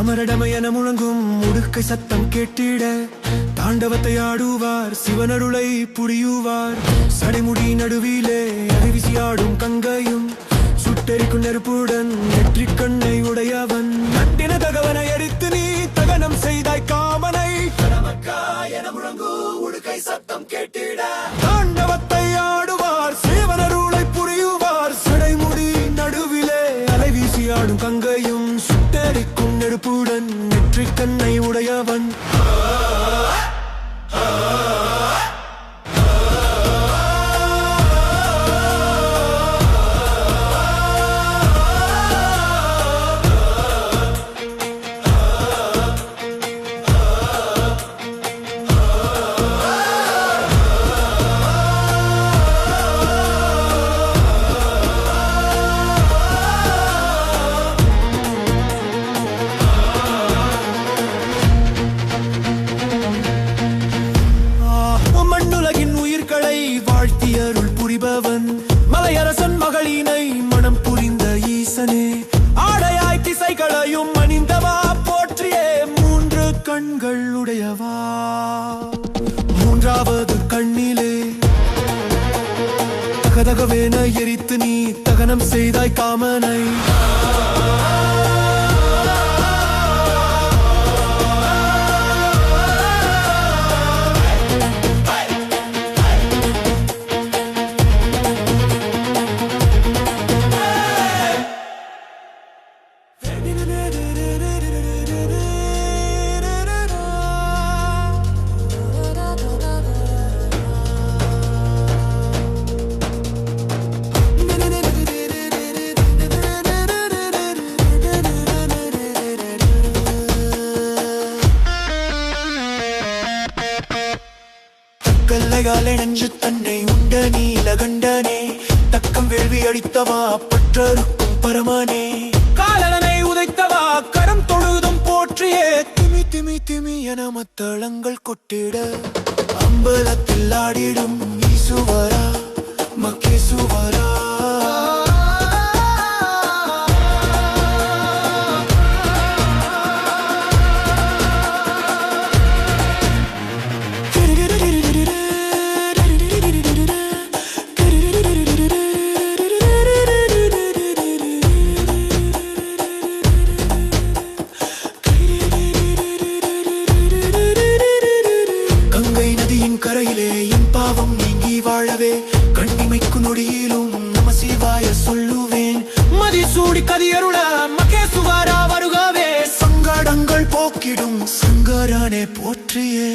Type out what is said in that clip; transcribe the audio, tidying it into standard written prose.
டமரடமையன முழங்கும் உடுக்கை சத்தம் கேட்டிட தாண்டவத்தை ஆடுவார் சிவனருளை புரியுவார் சடைமுடி நடுவிலே அறிவிசியாடும் கங்கையும் சுட்டெரிக்கும் நெருப்புடன் நெற்றிக் கண்ணை உடையவன் நட்டின தகவனை எரித்து நீ தகனம் செய்தாய் காமனை என முழங்கும் உடுக்கை சத்தம் கேட்டிட தாண்டவத்தை ஆடுவார் சிவனருளை புரியுவார் சடைமுடி நடுவிலே அலைவீசியாடும் கங்கையும் சுட்டெரிக்கும் நெருப்புடன் நெற்றிக் கண்ணை உடையவன் வாழ்த்தியருள் புரிபவன் மலையரசன் மகளினை மனம் புரிந்த ஈசனே ஆடையாய் திசைகளையும் அணிந்தவா போற்றியே மூன்று கண்கள் உடையவா மூன்றாவது கண்ணிலே தகதகவேன எரித்து நீ தகனம் செய்தாய் காமனை கல்லைகாலை நெஞ்சு தன்னை உண்ட நீலகண்டனே தக்கம் வேள்வி அளித்தவா பற்றருக்கும் பரமனே காலனை உதைத்தவா கரம் தொழுதும் போற்றியே திமி திமி திமி என மத்தளங்கள் கொட்டிட அம்பலத்தில் ஆடிடும் ஈசுவரா மக்கேசுவரா கரையிலே என் பாவம் நீங்கி வாழவே கண்ணிமைக்கு நொடியிலும் நம சிவாய சொல்லுவேன் மதிசூடி கதியருள மகேசுவாரா வருகவே சங்கடங்கள் போக்கிடும் சங்கரானே போற்றியே